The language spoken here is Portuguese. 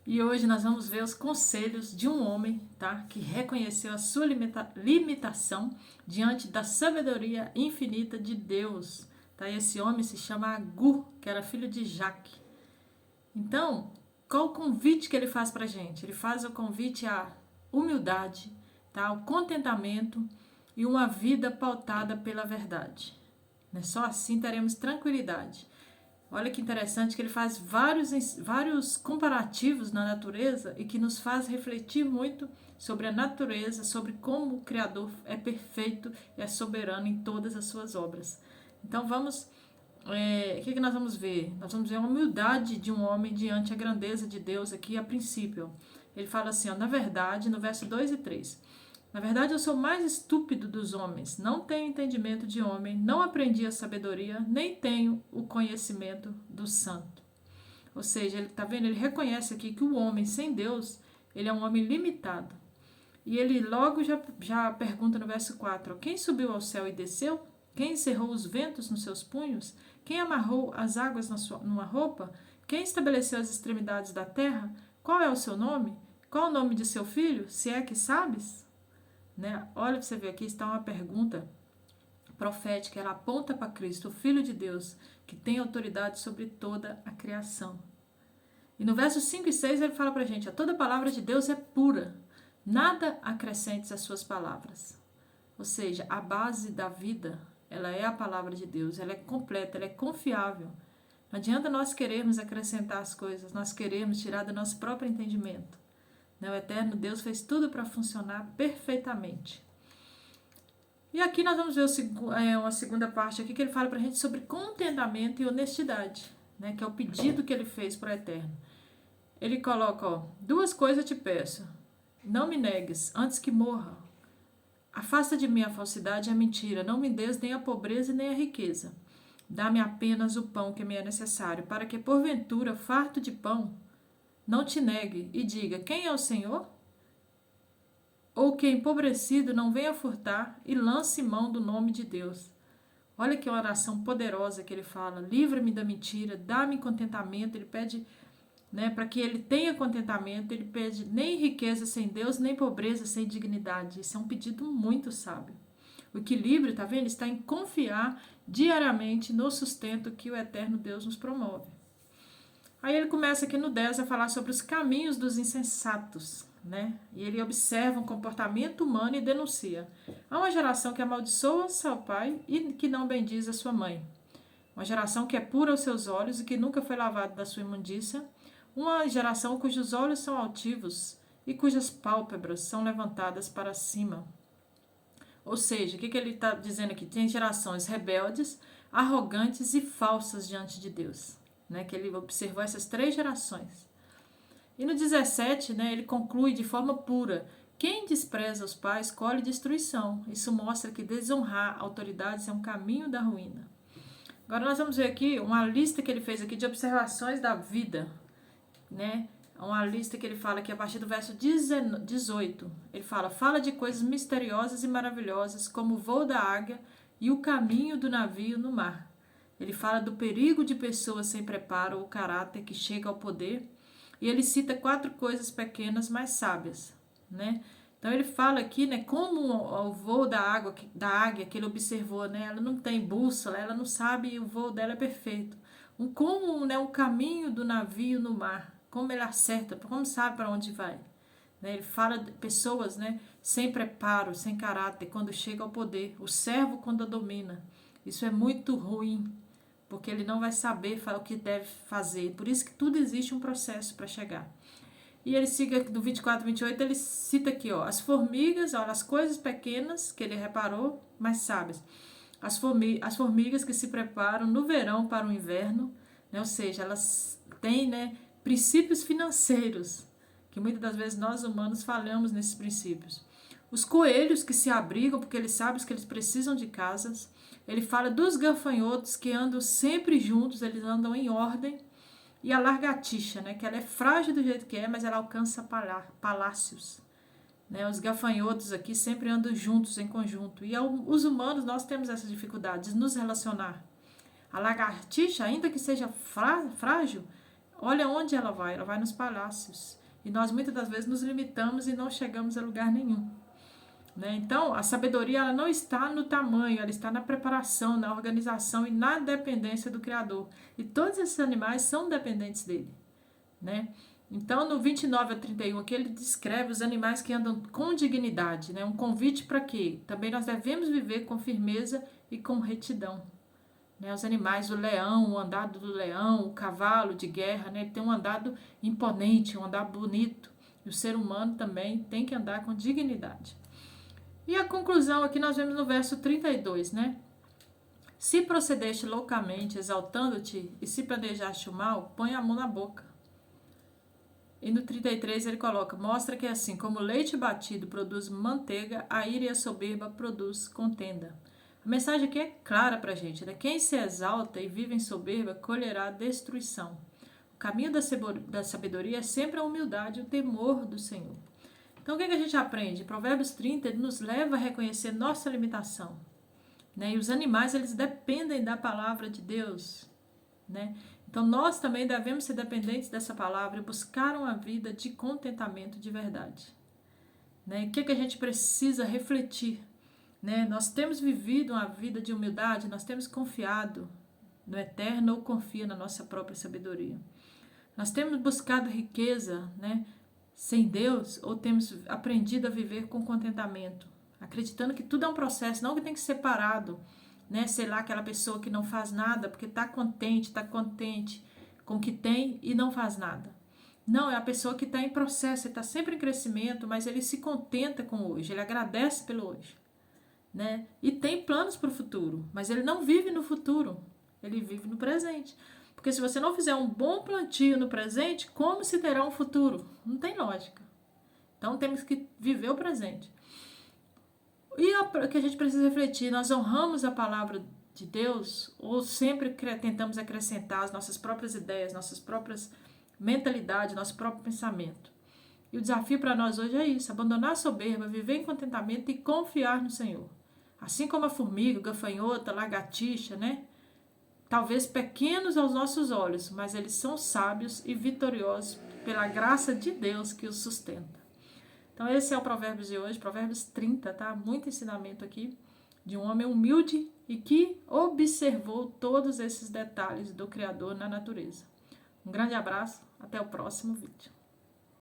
E hoje nós vamos ver os conselhos de um homem, tá? Que reconheceu a sua limitação diante da sabedoria infinita de Deus. Tá? E esse homem se chama Agur, que era filho de Jaque. Então, qual o convite que ele faz para a gente? Ele faz o convite à humildade, tá? Ao contentamento e uma vida pautada pela verdade. Né? Só assim teremos tranquilidade. Olha que interessante que ele faz vários comparativos na natureza e que nos faz refletir muito sobre a natureza, sobre como o Criador é perfeito e é soberano em todas as suas obras. Então vamos, o que nós vamos ver? Nós vamos ver a humildade de um homem diante a grandeza de Deus aqui a princípio. Ele fala assim, ó, na verdade, no verso 2 e 3. Na verdade, eu sou o mais estúpido dos homens. Não tenho entendimento de homem, não aprendi a sabedoria, nem tenho o conhecimento do santo. Ou seja, ele está vendo, ele reconhece aqui que o homem sem Deus, ele é um homem limitado. E ele logo já pergunta no verso 4, quem subiu ao céu e desceu? Quem encerrou os ventos nos seus punhos? Quem amarrou as águas numa roupa? Quem estabeleceu as extremidades da terra? Qual é o seu nome? Qual o nome de seu filho, se é que sabes? Né? Olha para você ver, aqui está uma pergunta profética, ela aponta para Cristo, o Filho de Deus, que tem autoridade sobre toda a criação. E no versos 5 e 6 ele fala para a gente, toda palavra de Deus é pura, nada acrescentes às suas palavras. Ou seja, a base da vida, ela é a palavra de Deus, ela é completa, ela é confiável. Não adianta nós querermos acrescentar as coisas, nós queremos tirar do nosso próprio entendimento. O eterno Deus fez tudo para funcionar perfeitamente. E aqui nós vamos ver uma segunda parte aqui que ele fala para a gente sobre contentamento e honestidade, né, que é o pedido que ele fez para o eterno. Ele coloca, ó, duas coisas eu te peço, não me negues antes que morra. Afasta de mim a falsidade e a mentira, não me des nem a pobreza nem a riqueza. Dá-me apenas o pão que me é necessário, para que porventura, farto de pão, não te negue e diga, quem é o Senhor? Ou que empobrecido não venha furtar e lance mão do nome de Deus. Olha que oração poderosa que ele fala, livra-me da mentira, dá-me contentamento, ele pede, né, para que ele tenha contentamento, ele pede nem riqueza sem Deus, nem pobreza sem dignidade. Isso é um pedido muito sábio. O equilíbrio, tá vendo? Está em confiar diariamente no sustento que o eterno Deus nos promove. Aí ele começa aqui no 10 a falar sobre os caminhos dos insensatos, né? E ele observa um comportamento humano e denuncia. Há uma geração que amaldiçoa seu pai e que não bendiz a sua mãe. Uma geração que é pura aos seus olhos e que nunca foi lavada da sua imundícia. Uma geração cujos olhos são altivos e cujas pálpebras são levantadas para cima. Ou seja, o que ele está dizendo aqui? Tem gerações rebeldes, arrogantes e falsas diante de Deus. Né, que ele observou essas 3 gerações. E no 17, né, ele conclui de forma pura, quem despreza os pais colhe destruição. Isso mostra que desonrar autoridades é um caminho da ruína. Agora nós vamos ver aqui uma lista que ele fez aqui de observações da vida. Né? Uma lista que ele fala aqui a partir do verso 18. Ele fala de coisas misteriosas e maravilhosas, como o voo da águia e o caminho do navio no mar. Ele fala do perigo de pessoas sem preparo ou caráter que chega ao poder. E ele cita 4 coisas pequenas, mas sábias. Né? Então ele fala aqui, né, como o voo da águia que ele observou, né, ela não tem bússola, ela não sabe, o voo dela é perfeito. Como, né, o caminho do navio no mar, como ele acerta, como sabe para onde vai. Né? Ele fala de pessoas, né, sem preparo, sem caráter, quando chega ao poder. O servo quando domina. Isso é muito ruim, porque ele não vai saber o que deve fazer. Por isso que tudo existe um processo para chegar. E ele siga do 24 e 28, ele cita aqui, ó, as formigas, olha, as coisas pequenas que ele reparou, mas sábias. As formigas que se preparam no verão para o inverno, né, ou seja, elas têm, né, princípios financeiros, que muitas das vezes nós humanos falhamos nesses princípios. Os coelhos que se abrigam porque eles sabem que eles precisam de casas. Ele fala dos gafanhotos que andam sempre juntos, eles andam em ordem. E a lagartixa, né, que ela é frágil do jeito que é, mas ela alcança palácios. Né, os gafanhotos aqui sempre andam juntos, em conjunto. E os humanos, nós temos essas dificuldades de nos relacionar. A lagartixa, ainda que seja frágil, Olha onde ela vai nos palácios. E nós muitas das vezes nos limitamos e não chegamos a lugar nenhum. Né? Então, a sabedoria ela não está no tamanho, ela está na preparação, na organização e na dependência do Criador. E todos esses animais são dependentes dele. Né? Então, no 29 a 31, aqui ele descreve os animais que andam com dignidade. Né? Um convite para quê? Também nós devemos viver com firmeza e com retidão. Né? Os animais, o leão, o andado do leão, o cavalo de guerra, né? Ele tem um andado imponente, um andado bonito. E o ser humano também tem que andar com dignidade. E a conclusão aqui nós vemos no verso 32, né? Se procedeste loucamente, exaltando-te, e se planejaste o mal, põe a mão na boca. E no 33 ele coloca, mostra que assim como o leite batido produz manteiga, a ira e a soberba produz contenda. A mensagem aqui é clara pra gente, né? Quem se exalta e vive em soberba, colherá destruição. O caminho da sabedoria é sempre a humildade e o temor do Senhor. Então, o que a gente aprende? Provérbios 30 ele nos leva a reconhecer nossa limitação. Né? E os animais, eles dependem da palavra de Deus. Né? Então, nós também devemos ser dependentes dessa palavra e buscar uma vida de contentamento de verdade. Né? E o que a gente precisa refletir? Né? Nós temos vivido uma vida de humildade, nós temos confiado no eterno ou confia na nossa própria sabedoria. Nós temos buscado riqueza, né? Sem Deus, ou temos aprendido a viver com contentamento, acreditando que tudo é um processo, não que tem que ser parado, né? Sei lá, aquela pessoa que não faz nada porque está contente com o que tem e não faz nada. Não, é a pessoa que está em processo, ele está sempre em crescimento, mas ele se contenta com o hoje, ele agradece pelo hoje. Né? E tem planos para o futuro, mas ele não vive no futuro, ele vive no presente. Porque se você não fizer um bom plantio no presente, como se terá um futuro? Não tem lógica. Então temos que viver o presente. E o que a gente precisa refletir, nós honramos a palavra de Deus ou sempre tentamos acrescentar as nossas próprias ideias, nossas próprias mentalidades, nosso próprio pensamento? E o desafio para nós hoje é isso, abandonar a soberba, viver em contentamento e confiar no Senhor. Assim como a formiga, a gafanhota, a lagartixa, né? Talvez pequenos aos nossos olhos, mas eles são sábios e vitoriosos pela graça de Deus que os sustenta. Então esse é o Provérbios de hoje, Provérbios 30, tá? Muito ensinamento aqui de um homem humilde e que observou todos esses detalhes do Criador na natureza. Um grande abraço, até o próximo vídeo.